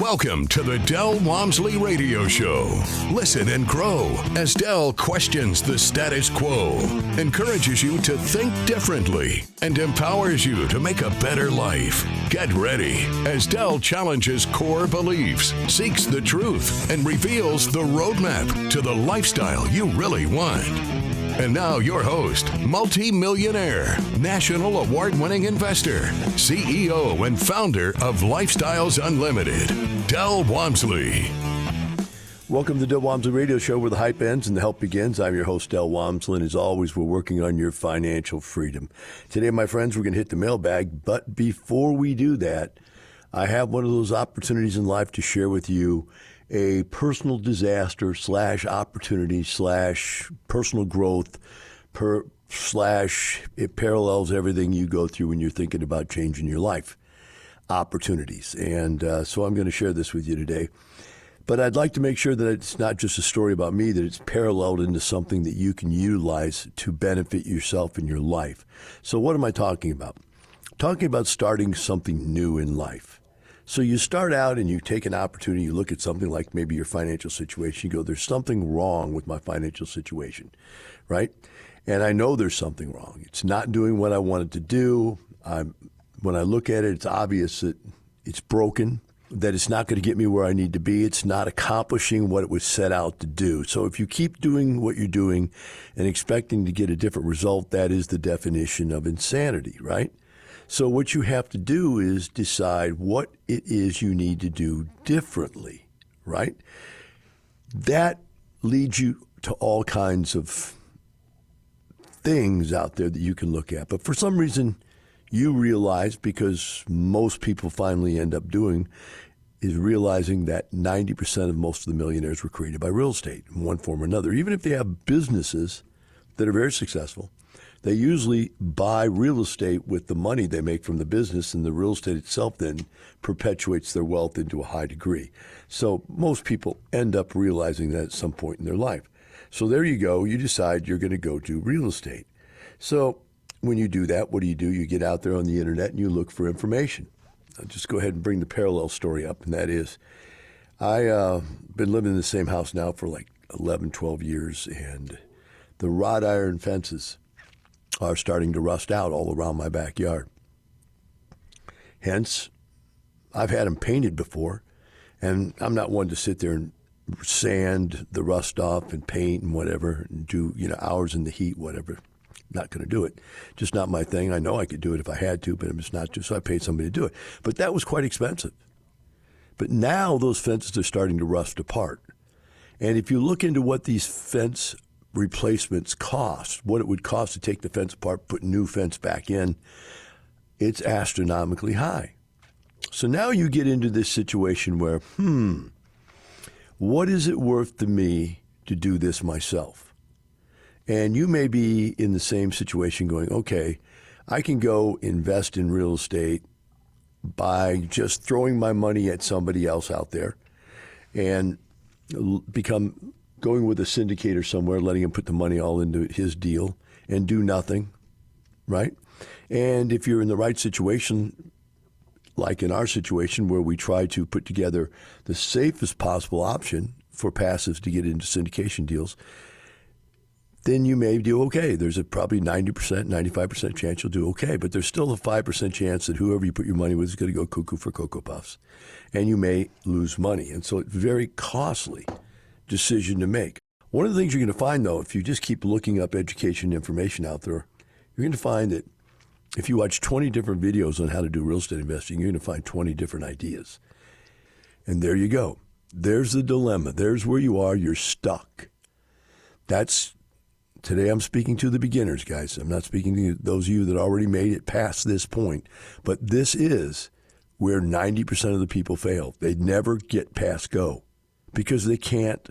Welcome to the Del Walmsley Radio Show. Listen and grow as Del questions the status quo, encourages you to think differently, and empowers you to make a better life. Get ready as Del challenges core beliefs, seeks the truth, and reveals the roadmap to the lifestyle you really want. And now your host, multi-millionaire, national award-winning investor, CEO and founder of Lifestyles Unlimited, Del Walmsley. Welcome to the Del Walmsley Radio Show, where the hype ends and the help begins. I'm your host, Del Walmsley, and as always, we're working on your financial freedom. Today, my friends, we're going to hit the mailbag, but before we do that, I have one of those opportunities in life to share with you a personal disaster / opportunity / personal growth / it parallels everything you go through when you're thinking about changing your life opportunities. And so I'm going to share this with you today. But I'd like to make sure that it's not just a story about me, that it's paralleled into something that you can utilize to benefit yourself in your life. So what am I talking about? I'm talking about starting something new in life. So you start out and you take an opportunity, you look at something like maybe your financial situation, you go, there's something wrong with my financial situation, right? And I know there's something wrong. It's not doing what I wanted to do. When I look at it, it's obvious that it's broken, that it's not going to get me where I need to be. It's not accomplishing what it was set out to do. So if you keep doing what you're doing and expecting to get a different result, that is the definition of insanity, right? So what you have to do is decide what it is you need to do differently, right? That leads you to all kinds of things out there that you can look at. But for some reason, you realize, because most people finally end up doing, is realizing that 90% of most of the millionaires were created by real estate in one form or another. Even if they have businesses that are very successful, they usually buy real estate with the money they make from the business, and the real estate itself then perpetuates their wealth into a high degree. So most people end up realizing that at some point in their life. So there you go. You decide you're going to go do real estate. So when you do that, what do? You get out there on the internet and you look for information. I'll just go ahead and bring the parallel story up, and that is I've been living in the same house now for like 11, 12 years, and the wrought iron fences are starting to rust out all around my backyard. Hence, I've had them painted before, and I'm not one to sit there and sand the rust off and paint and whatever and do, hours in the heat, whatever. Not going to do it. Just not my thing. I know I could do it if I had to, but I'm just not to, so I paid somebody to do it. But that was quite expensive. But now those fences are starting to rust apart. And if you look into what these fence replacements cost, what it would cost to take the fence apart, put new fence back in, it's astronomically high. So now you get into this situation where, what is it worth to me to do this myself? And you may be in the same situation going, okay, I can go invest in real estate by just throwing my money at somebody else out there and going with a syndicator somewhere, letting him put the money all into his deal and do nothing, right? And if you're in the right situation, like in our situation where we try to put together the safest possible option for passives to get into syndication deals, then you may do okay. There's a probably 90%, 95% chance you'll do okay, but there's still a 5% chance that whoever you put your money with is going to go cuckoo for Cocoa Puffs, and you may lose money. And so it's a very costly decision to make. One of the things you're going to find, though, if you just keep looking up education information out there, you're going to find that if you watch 20 different videos on how to do real estate investing, you're going to find 20 different ideas. And there you go. There's the dilemma. There's where you are. You're stuck. Today I'm speaking to the beginners, guys. I'm not speaking to those of you that already made it past this point. But this is where 90% of the people fail. They never get past go because they can't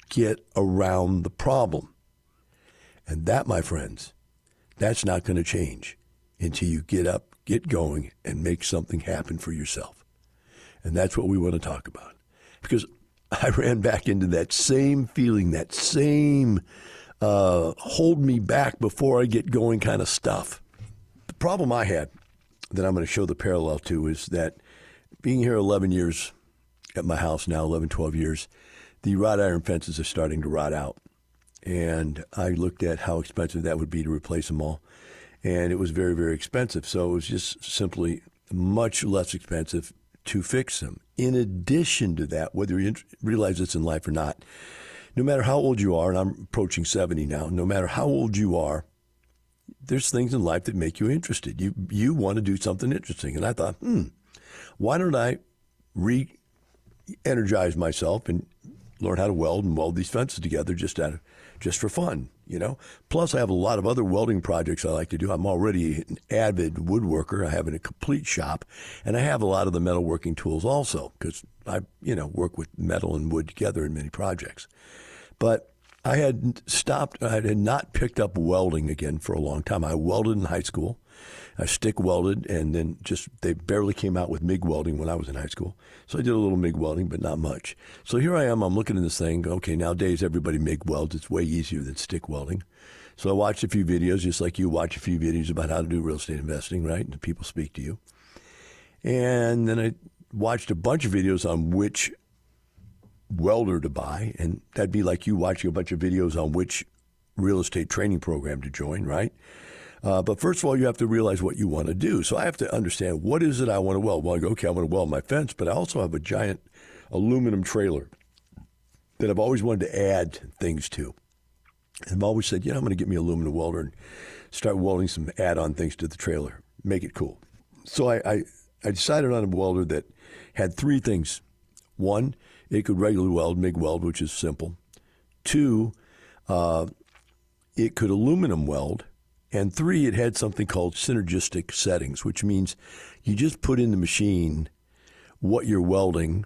get around the problem. And that, my friends, that's not going to change until you get up, get going, and make something happen for yourself. And that's what we want to talk about. Because I ran back into that same feeling, that same hold me back before I get going kind of stuff. The problem I had that I'm going to show the parallel to is that being here 11 years at my house now, 11, 12 years, the wrought iron fences are starting to rot out. And I looked at how expensive that would be to replace them all. And it was very, very expensive. So it was just simply much less expensive to fix them. In addition to that, whether you realize this in life or not, no matter how old you are, and I'm approaching 70 now, no matter how old you are, there's things in life that make you interested. You want to do something interesting. And I thought, why don't I re-energize myself and learn how to weld and weld these fences together just for fun, you know? Plus, I have a lot of other welding projects I like to do. I'm already an avid woodworker. I have a complete shop, and I have a lot of the metalworking tools also because I, work with metal and wood together in many projects. But I had not picked up welding again for a long time. I welded in high school. I stick welded, and then they barely came out with MIG welding when I was in high school. So I did a little MIG welding, but not much. So here I am, I'm looking at this thing. Okay, nowadays everybody MIG welds. It's way easier than stick welding. So I watched a few videos, just like you watch a few videos about how to do real estate investing, right? And people speak to you. And then I watched a bunch of videos on which welder to buy, and that'd be like you watching a bunch of videos on which real estate training program to join, right? But first of all, you have to realize what you want to do. So I have to understand, what is it I want to weld? Well, I go, okay, I want to weld my fence, but I also have a giant aluminum trailer that I've always wanted to add things to. And I've always said, I'm going to get me an aluminum welder and start welding some add-on things to the trailer, make it cool. So I decided on a welder that had three things. One, it could regularly weld, MIG weld, which is simple. Two, it could aluminum weld. And three, it had something called synergistic settings, which means you just put in the machine what you're welding,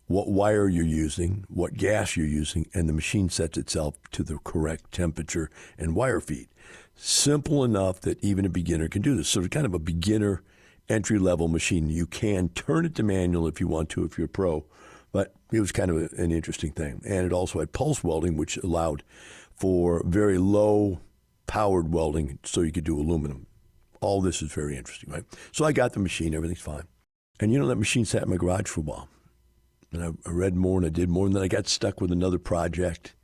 what wire you're using, what gas you're using, and the machine sets itself to the correct temperature and wire feed. Simple enough that even a beginner can do this. So it's kind of a beginner entry-level machine. You can turn it to manual if you want to, if you're a pro, but it was kind of an interesting thing. And it also had pulse welding, which allowed for very low powered welding, so you could do aluminum. All this is very interesting, right? So I got the machine, everything's fine. And that machine sat in my garage for a while. And I read more and I did more, and then I got stuck with another project.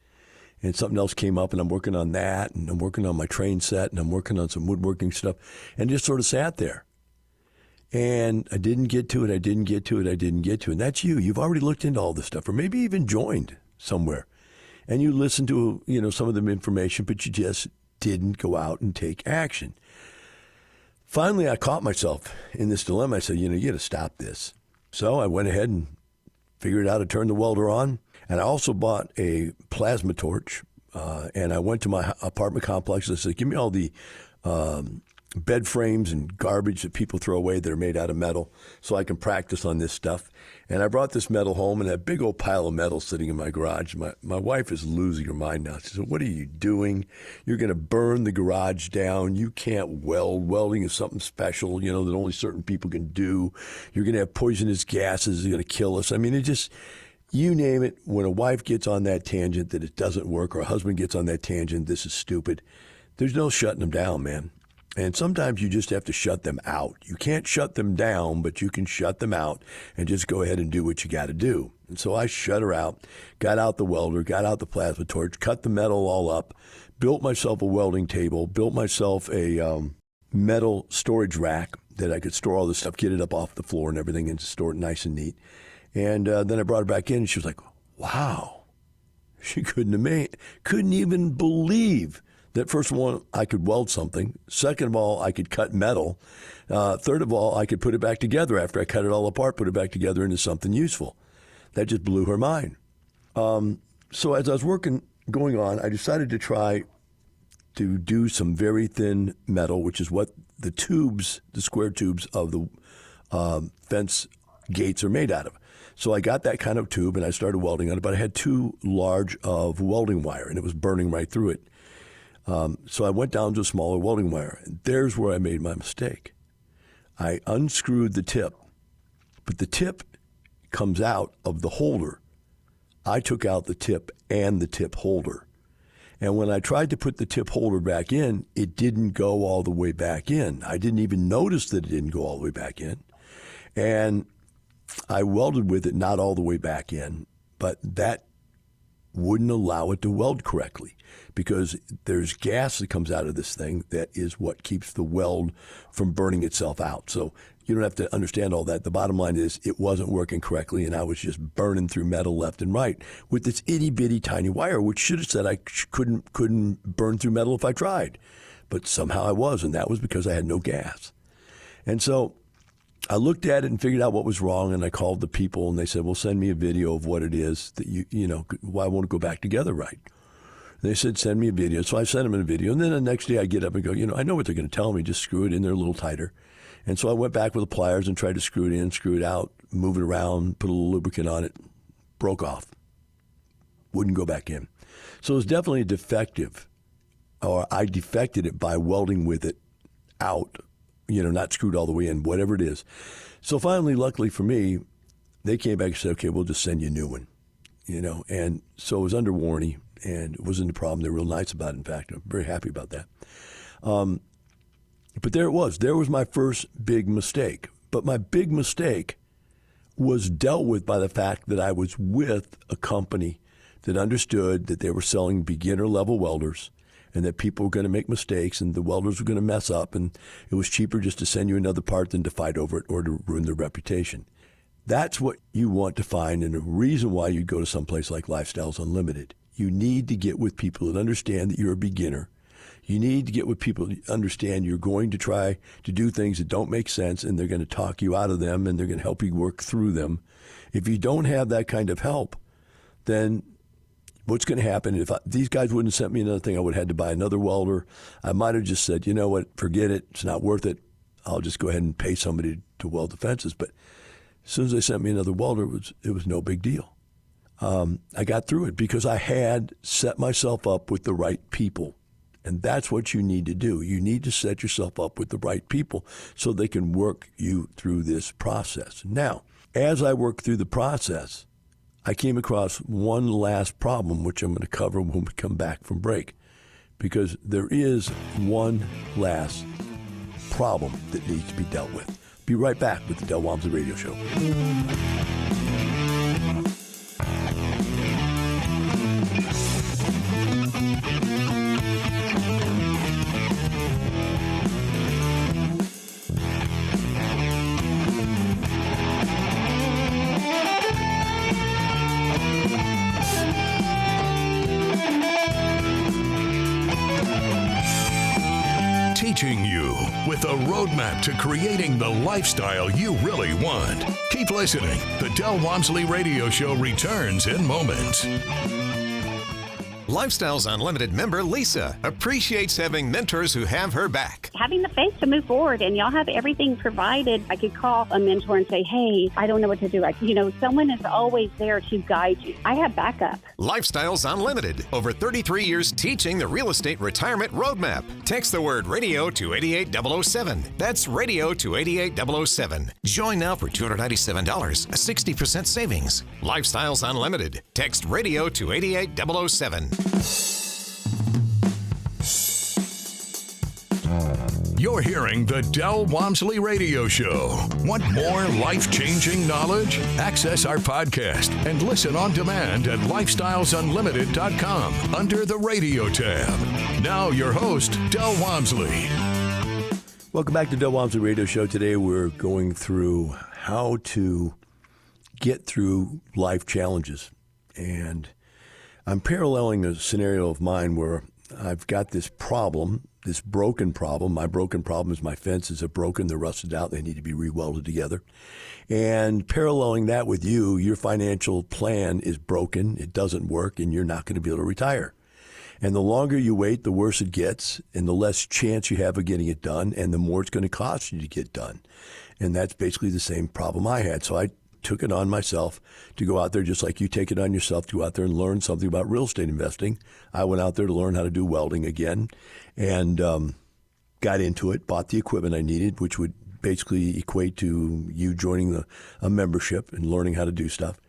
And something else came up, and I'm working on that, and I'm working on my train set, and I'm working on some woodworking stuff, and just sort of sat there. And I didn't get to it, And that's you. You've already looked into all this stuff, or maybe even joined somewhere. And you listened to, some of the information, but you just didn't go out and take action. Finally, I caught myself in this dilemma. I said, you got to stop this. So I went ahead and figured out how to turn the welder on. And I also bought a plasma torch. And I went to my apartment complex and I said, give me all the bed frames and garbage that people throw away that are made out of metal so I can practice on this stuff. And I brought this metal home, and that big old pile of metal sitting in my garage. My wife is losing her mind now. She said, what are you doing? You're going to burn the garage down. You can't weld. Welding is something special, that only certain people can do. You're going to have poisonous gases. They're going to kill us. I mean, it just, you name it. When a wife gets on that tangent that it doesn't work, or a husband gets on that tangent, this is stupid, there's no shutting them down, man. And sometimes you just have to shut them out. You can't shut them down, but you can shut them out and just go ahead and do what you got to do. And so I shut her out, got out the welder, got out the plasma torch, cut the metal all up, built myself a welding table, built myself a metal storage rack that I could store all this stuff, get it up off the floor and everything, and store it nice and neat. And then I brought her back in, and she was like, wow. She couldn't even believe that, first of all, I could weld something. Second of all, I could cut metal. Third of all, I could put it back together after I cut it all apart, put it back together into something useful. That just blew her mind. So as I was going on, I decided to try to do some very thin metal, which is what the square tubes of the fence gates are made out of. So I got that kind of tube, and I started welding on it, but I had too large of welding wire, and it was burning right through it. So I went down to a smaller welding wire, and there's where I made my mistake. I unscrewed the tip, but the tip comes out of the holder. I took out the tip and the tip holder. And when I tried to put the tip holder back in, it didn't go all the way back in. I didn't even notice that it didn't go all the way back in. And I welded with it not all the way back in, but that wouldn't allow it to weld correctly because there's gas that comes out of this thing that is what keeps the weld from burning itself out. So you don't have to understand all that. The bottom line is it wasn't working correctly, and I was just burning through metal left and right with this itty-bitty tiny wire, which should have said I couldn't burn through metal if I tried. But somehow I was, and that was because I had no gas. And so I looked at it and figured out what was wrong, and I called the people, and they said, well, send me a video of what it is that why won't it go back together right? And they said, send me a video. So I sent them a video, and then the next day I get up and go, I know what they're going to tell me, just screw it in there a little tighter. And so I went back with the pliers and tried to screw it in, screw it out, move it around, put a little lubricant on it, broke off. Wouldn't go back in. So it was definitely defective, or I defected it by welding with it out, not screwed all the way in, whatever it is. So finally, luckily for me, they came back and said, okay, we'll just send you a new one, And so it was under warranty, and it wasn't a problem. They were real nice about it, in fact. I'm very happy about that. But there it was. There was my first big mistake. But my big mistake was dealt with by the fact that I was with a company that understood that they were selling beginner-level welders and that people were going to make mistakes and the welders were going to mess up, and it was cheaper just to send you another part than to fight over it or to ruin their reputation. That's what you want to find, and the reason why you go to someplace like Lifestyles Unlimited. You need to get with people that understand that you're a beginner. You need to get with people that understand you're going to try to do things that don't make sense, and they're going to talk you out of them, and they're going to help you work through them. If you don't have that kind of help, then what's going to happen, if these guys wouldn't have sent me another thing, I would have had to buy another welder. I might have just said, you know what, forget it. It's not worth it. I'll just go ahead and pay somebody to weld the fences. But as soon as they sent me another welder, it was no big deal. I got through it because I had set myself up with the right people. And that's what you need to do. You need to set yourself up with the right people so they can work you through this process. Now, as I worked through the process, I came across one last problem, which I'm going to cover when we come back from break, because there is one last problem that needs to be dealt with. Be right back with the Del Walmsley Radio Show. Teaching you with a roadmap to creating the lifestyle you really want. Keep listening. The Del Walmsley Radio Show returns in moments. Lifestyles Unlimited member Lisa appreciates having mentors who have her back. Having the faith to move forward, and y'all have everything provided. I could call a mentor and say, hey, I don't know what to do. Someone is always there to guide you. I have backup. Lifestyles Unlimited. Over 33 years teaching the real estate retirement roadmap. Text the word radio to 88007. That's radio to 88007. Join now for $297, a 60% savings. Lifestyles Unlimited. Text radio to 88007. You're hearing the Del Walmsley Radio Show. Want more life-changing knowledge? Access our podcast and listen on demand at lifestylesunlimited.com under the radio tab. Now your host, Del Walmsley. Welcome back to Del Walmsley Radio Show. Today we're going through how to get through life challenges. And I'm paralleling a scenario of mine where I've got this problem, this broken problem. My broken problem is my fences are broken, they're rusted out, they need to be re-welded together. And paralleling that with you, your financial plan is broken, it doesn't work, and you're not going to be able to retire. And the longer you wait, the worse it gets, and the less chance you have of getting it done, and the more it's going to cost you to get done. And that's basically the same problem I had. So I took it on myself to go out there, just like you take it on yourself to go out there and learn something about real estate investing. I went out there to learn how to do welding again and got into it, bought the equipment I needed, which would basically equate to you joining a membership and learning how to do stuff.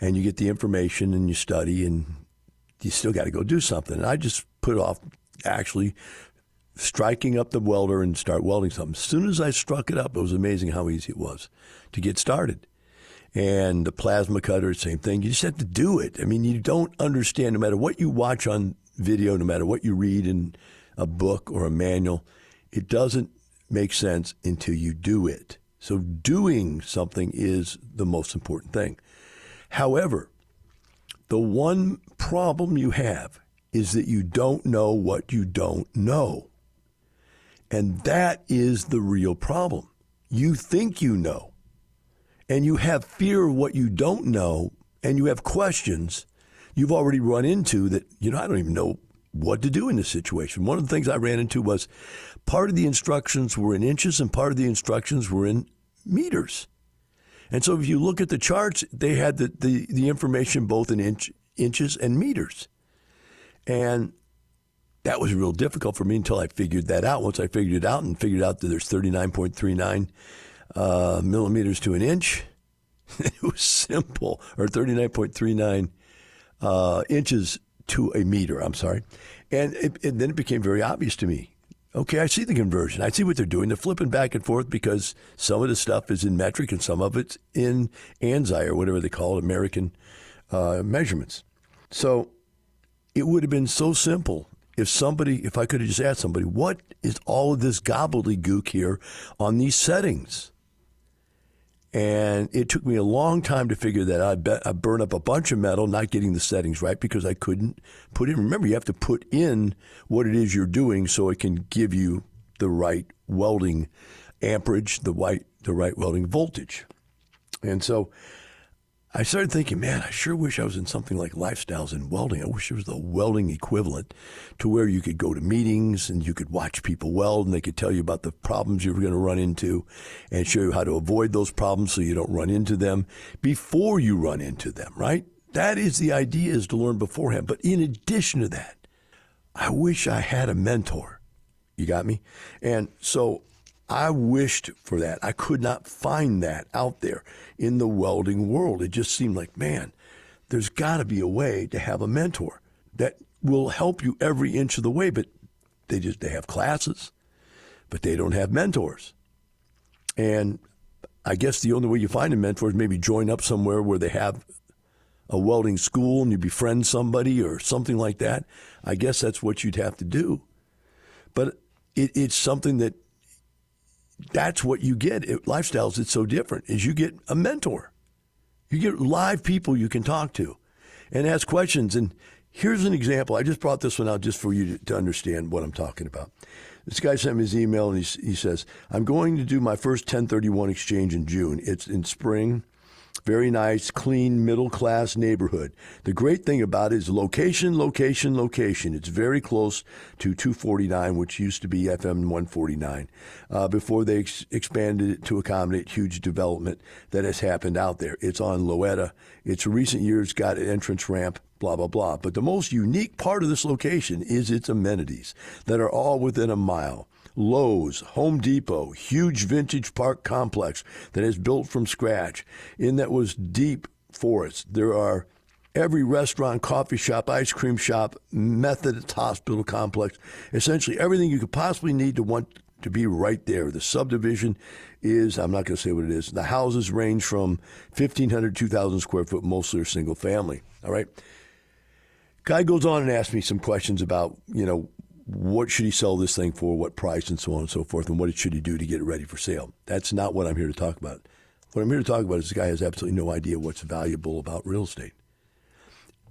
And you get the information and you study and you still got to go do something. And I just put off actually striking up the welder and start welding something. As soon as I struck it up, it was amazing how easy it was to get started. And the plasma cutter, same thing. You just have to do it. I mean, you don't understand, no matter what you watch on video, no matter what you read in a book or a manual, it doesn't make sense until you do it. So doing something is the most important thing. However, the one problem you have is that you don't know what you don't know. And that is the real problem. You think you know. And you have fear of what you don't know, and you have questions you've already run into that, I don't even know what to do in this situation. One of the things I ran into was part of the instructions were in inches and part of the instructions were in meters. And so if you look at the charts, they had the information both in inches and meters. And that was real difficult for me until I figured that out. Once I figured it out and figured out that there's 39.39 millimeters to an inch, it was simple, or 39.39 inches to a meter, I'm sorry. And then it became very obvious to me. Okay, I see the conversion. I see what they're doing. They're flipping back and forth because some of the stuff is in metric and some of it's in ANSI, or whatever they call it, American measurements. So it would have been so simple if I could have just asked somebody, what is all of this gobbledygook here on these settings? And it took me a long time to figure that out. I burned up a bunch of metal not getting the settings right because I couldn't put in. Remember, you have to put in what it is you're doing so it can give you the right welding amperage, the right welding voltage. And so I started thinking, man, I sure wish I was in something like Lifestyles in Welding. I wish there was the welding equivalent to where you could go to meetings and you could watch people weld and they could tell you about the problems you were going to run into and show you how to avoid those problems so you don't run into them before you run into them, right? That is the idea, is to learn beforehand. But in addition to that, I wish I had a mentor. You got me? And so I wished for that. I could not find that out there in the welding world. It just seemed like, man, there's got to be a way to have a mentor that will help you every inch of the way. But they have classes, but they don't have mentors. And I guess the only way you find a mentor is maybe join up somewhere where they have a welding school and you befriend somebody or something like that. I guess that's what you'd have to do. But it's something that's what you get at Lifestyles. It's so different, is you get a mentor. You get live people you can talk to and ask questions. And here's an example. I just brought this one out just for you to understand what I'm talking about. This guy sent me his email and he says, I'm going to do my first 1031 exchange in June. It's in spring. Very nice, clean, middle-class neighborhood. The great thing about it is location, location, location. It's very close to 249, which used to be FM 149, before they expanded it to accommodate huge development that has happened out there. It's on Loetta. It's recent years got an entrance ramp, blah, blah, blah. But the most unique part of this location is its amenities that are all within a mile. Lowe's, Home Depot, huge vintage park complex that is built from scratch. In that was deep forest. There are every restaurant, coffee shop, ice cream shop, Methodist hospital complex, essentially everything you could possibly need to want to be right there. The subdivision is, I'm not going to say what it is. The houses range from 1,500, 2,000 square foot, mostly are single family. All right. Guy goes on and asks me some questions about, what should he sell this thing for, what price, and so on and so forth, and what should he do to get it ready for sale. That's not what I'm here to talk about. What I'm here to talk about is this guy has absolutely no idea what's valuable about real estate.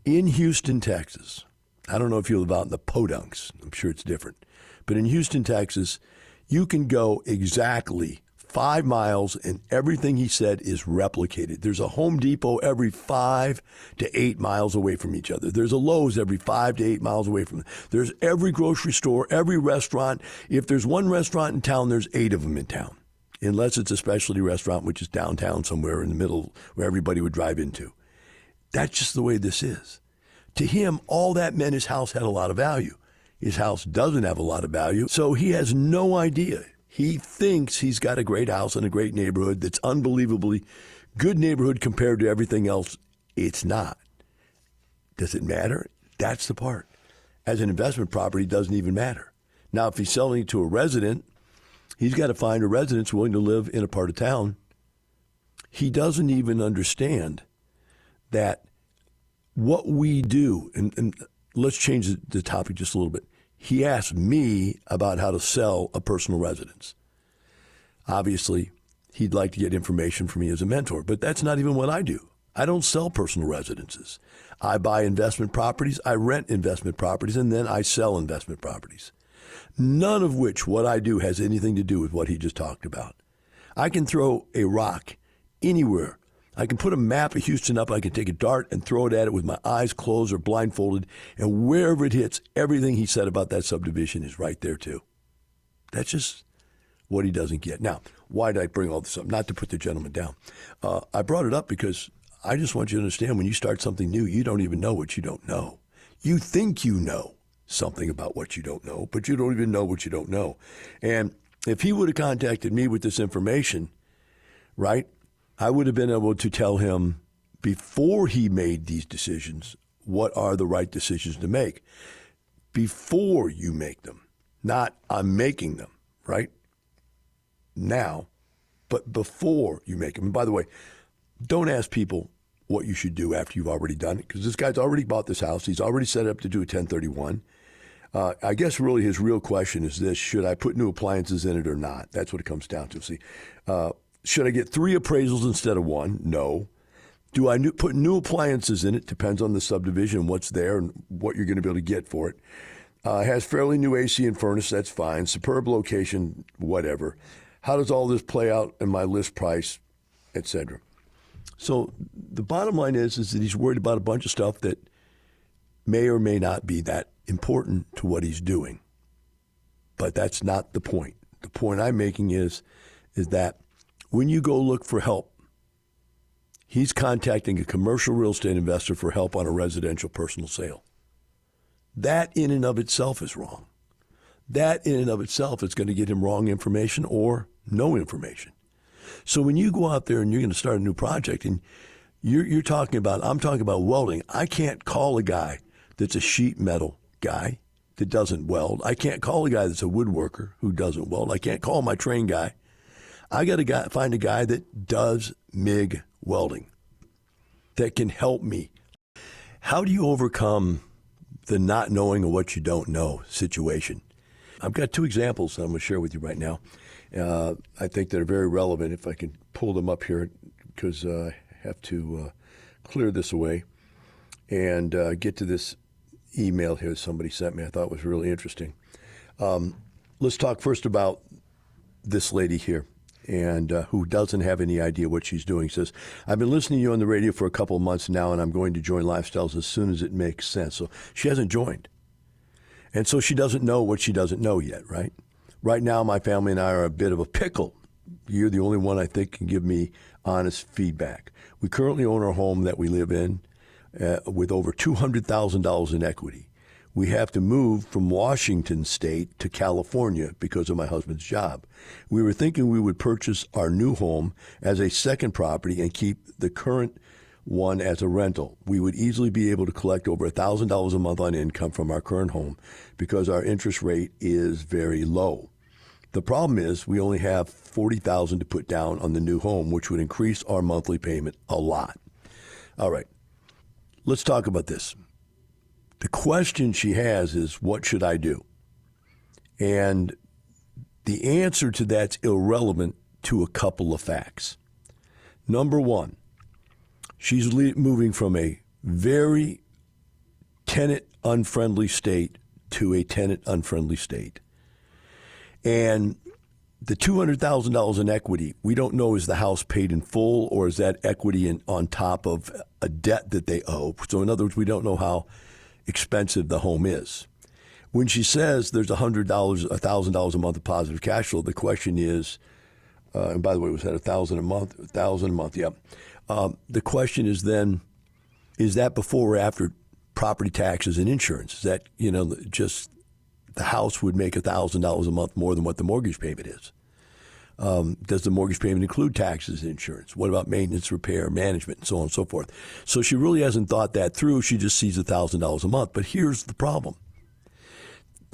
In Houston, Texas, I don't know if you live out in the Podunks. I'm sure it's different. But in Houston, Texas, you can go exactly 5 miles, and everything he said is replicated. There's a Home Depot every 5 to 8 miles away from each other. There's a Lowe's every 5 to 8 miles away from them. There's every grocery store, every restaurant. If there's one restaurant in town, there's 8 of them in town, unless it's a specialty restaurant, which is downtown somewhere in the middle where everybody would drive into. That's just the way this is. To him, all that meant his house had a lot of value. His house doesn't have a lot of value, so he has no idea. He thinks he's got a great house in a great neighborhood that's unbelievably good neighborhood compared to everything else. It's not. Does it matter? That's the part. As an investment property, it doesn't even matter. Now, if he's selling it to a resident, he's got to find a resident willing to live in a part of town He doesn't even understand that what we do, and let's change the topic just a little bit. He asked me about how to sell a personal residence. Obviously, he'd like to get information from me as a mentor, but that's not even what I do. I don't sell personal residences. I buy investment properties, I rent investment properties, and then I sell investment properties. None of which what I do has anything to do with what he just talked about. I can throw a rock anywhere. I can put a map of Houston up, I can take a dart and throw it at it with my eyes closed or blindfolded, and wherever it hits, everything he said about that subdivision is right there too. That's just what he doesn't get. Now, why did I bring all this up? Not to put the gentleman down. I brought it up because I just want you to understand when you start something new, you don't even know what you don't know. You think you know something about what you don't know, but you don't even know what you don't know. And if he would have contacted me with this information, right, I would have been able to tell him before he made these decisions what are the right decisions to make. Before you make them, not I'm making them, right? Now, but before you make them. And by the way, don't ask people what you should do after you've already done it, because this guy's already bought this house. He's already set up to do a 1031. I guess really his real question is this: should I put new appliances in it or not? That's what it comes down to. See, should I get 3 appraisals instead of 1? No. Do I put new appliances in it? Depends on the subdivision, what's there, and what you're going to be able to get for it. Has fairly new AC and furnace, that's fine. Superb location, whatever. How does all this play out in my list price, et cetera? So the bottom line is that he's worried about a bunch of stuff that may or may not be that important to what he's doing. But that's not the point. The point I'm making is that when you go look for help, he's contacting a commercial real estate investor for help on a residential personal sale. That in and of itself is wrong. That in and of itself is going to get him wrong information or no information. So when you go out there and you're going to start a new project and I'm talking about welding, I can't call a guy that's a sheet metal guy that doesn't weld. I can't call a guy that's a woodworker who doesn't weld. I can't call my train guy. I got to find a guy that does MIG welding that can help me. How do you overcome the not knowing of what you don't know situation? I've got 2 examples that I'm going to share with you right now. I think they're very relevant if I can pull them up here, because I have to clear this away and get to this email here somebody sent me I thought was really interesting. Let's talk first about this lady here, and who doesn't have any idea what she's doing. Says, I've been listening to you on the radio for a couple of months now, and I'm going to join Lifestyles as soon as it makes sense. So she hasn't joined. And so she doesn't know what she doesn't know yet, right? Right now, my family and I are a bit of a pickle. You're the only one I think can give me honest feedback. We currently own our home that we live in with over $200,000 in equity. We have to move from Washington State to California because of my husband's job. We were thinking we would purchase our new home as a second property and keep the current one as a rental. We would easily be able to collect over $1,000 a month on income from our current home because our interest rate is very low. The problem is we only have $40,000 to put down on the new home, which would increase our monthly payment a lot. All right, let's talk about this. The question she has is, what should I do? And the answer to that's irrelevant to a couple of facts. Number one, she's moving from a very tenant-unfriendly state to a tenant-unfriendly state. And the $200,000 in equity, we don't know, is the house paid in full or is that equity on top of a debt that they owe? So in other words, we don't know how expensive the home is. When she says there's $1,000 a month of positive cash flow, the question is, and by the way, was that $1,000 a month? $1,000 a month, yeah. The question is then, is that before or after property taxes and insurance? Is that, just the house would make $1,000 a month more than what the mortgage payment is? Does the mortgage payment include taxes and insurance? What about maintenance, repair, management, and so on and so forth? So she really hasn't thought that through. She just sees $1,000 a month. But here's the problem.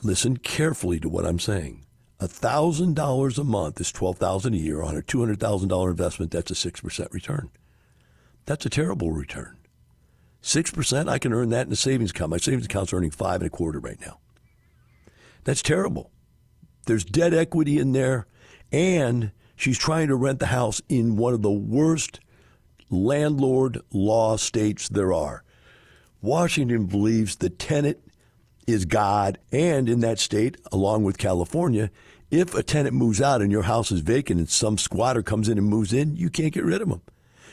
Listen carefully to what I'm saying. $1,000 a month is $12,000 a year. On a $200,000 investment, that's a 6% return. That's a terrible return. 6%, I can earn that in a savings account. My savings account's earning 5.25% right now. That's terrible. There's debt equity in there, and she's trying to rent the house in one of the worst landlord law states there are. Washington believes the tenant is God, and in that state, along with California, if a tenant moves out and your house is vacant and some squatter comes in and moves in, you can't get rid of them.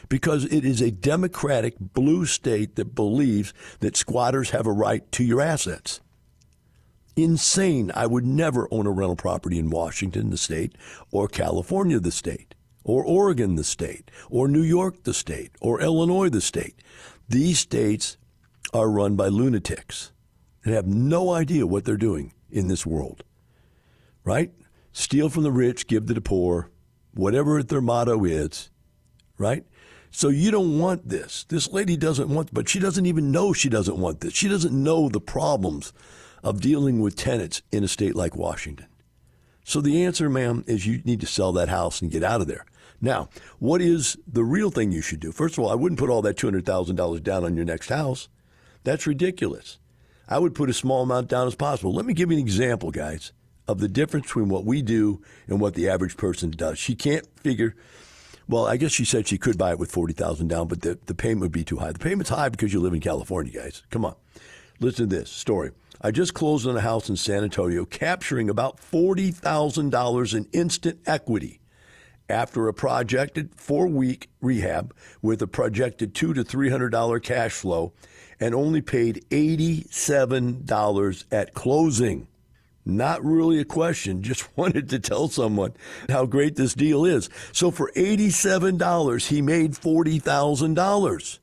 Because it is a democratic blue state that believes that squatters have a right to your assets. Insane. I would never own a rental property in Washington, the state, or California, the state, or Oregon, the state, or New York, the state, or Illinois, the state. These states are run by lunatics and have no idea what they're doing in this world, right? Steal from the rich, give to the poor, whatever their motto is, right? So you don't want this. This lady doesn't want, but she doesn't even know she doesn't want this. She doesn't know the problems of dealing with tenants in a state like Washington. So the answer, ma'am, is you need to sell that house and get out of there. Now, what is the real thing you should do? First of all, I wouldn't put all that $200,000 down on your next house. That's ridiculous. I would put a small amount down as possible. Let me give you an example, guys, of the difference between what we do and what the average person does. She can't figure, well, I guess she said she could buy it with $40,000 down, but the payment would be too high. The payment's high because you live in California, guys. Come on. Listen to this story. I just closed on a house in San Antonio, capturing about $40,000 in instant equity after a projected 4-week rehab with a projected $200 to $300 cash flow, and only paid $87 at closing. Not really a question, just wanted to tell someone how great this deal is. So for $87, he made $40,000.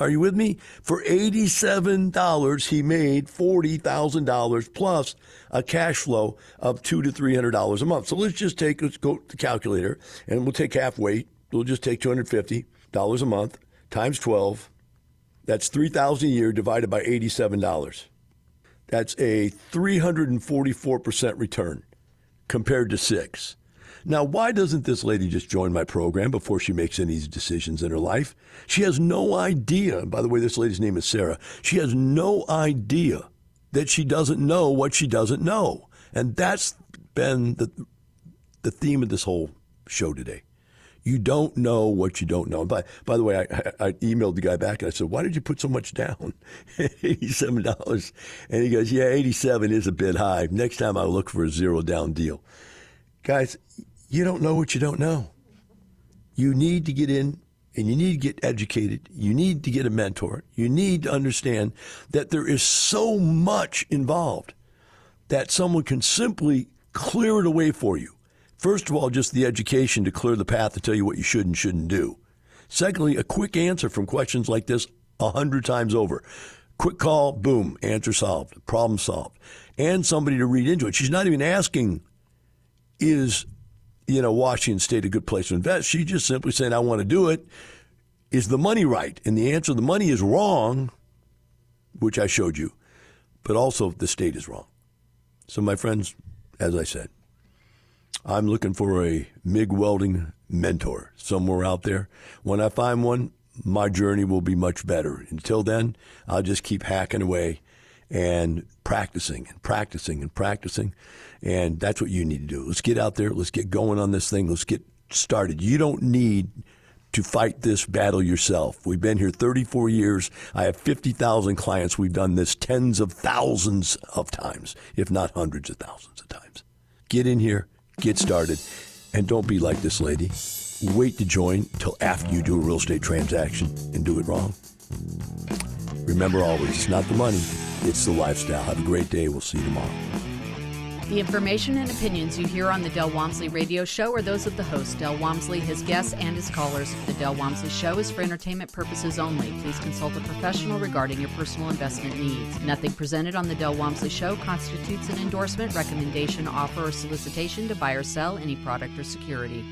Are you with me? For $87, he made $40,000 plus a cash flow of $200 to $300 a month. So let's go to the calculator, and we'll take halfway. We'll just take $250 a month times 12. That's $3,000 a year divided by $87. That's a 344% return compared to 6. Now, why doesn't this lady just join my program before she makes any decisions in her life? She has no idea. By the way, this lady's name is Sarah. She has no idea that she doesn't know what she doesn't know. And that's been the theme of this whole show today. You don't know what you don't know. By the way, I emailed the guy back and I said, why did you put so much down? $87. And he goes, yeah, 87 is a bit high. Next time I'll look for a zero down deal. Guys, you don't know what you don't know. You need to get in and you need to get educated. You need to get a mentor. You need to understand that there is so much involved that someone can simply clear it away for you. First of all, just the education to clear the path to tell you what you should and shouldn't do. Secondly, a quick answer from questions like this 100 times over. Quick call, boom, answer solved, problem solved. And somebody to read into it. She's not even asking, is, Washington State a good place to invest? She's just simply saying, I want to do it. Is the money right? And the answer, the money is wrong, which I showed you, but also the state is wrong. So my friends, as I said, I'm looking for a MIG welding mentor somewhere out there. When I find one, my journey will be much better. Until then, I'll just keep hacking away and practicing and practicing and practicing. And that's what you need to do. Let's get out there. Let's get going on this thing. Let's get started. You don't need to fight this battle yourself. We've been here 34 years. I have 50,000 clients. We've done this tens of thousands of times, if not hundreds of thousands of times. Get in here. Get started, and don't be like this lady. Wait to join till after you do a real estate transaction and do it wrong. Remember always, it's not the money, it's the lifestyle. Have a great day. We'll see you tomorrow. The information and opinions you hear on the Del Walmsley radio show are those of the host, Del Walmsley, his guests, and his callers. The Del Walmsley show is for entertainment purposes only. Please consult a professional regarding your personal investment needs. Nothing presented on the Del Walmsley show constitutes an endorsement, recommendation, offer, or solicitation to buy or sell any product or security.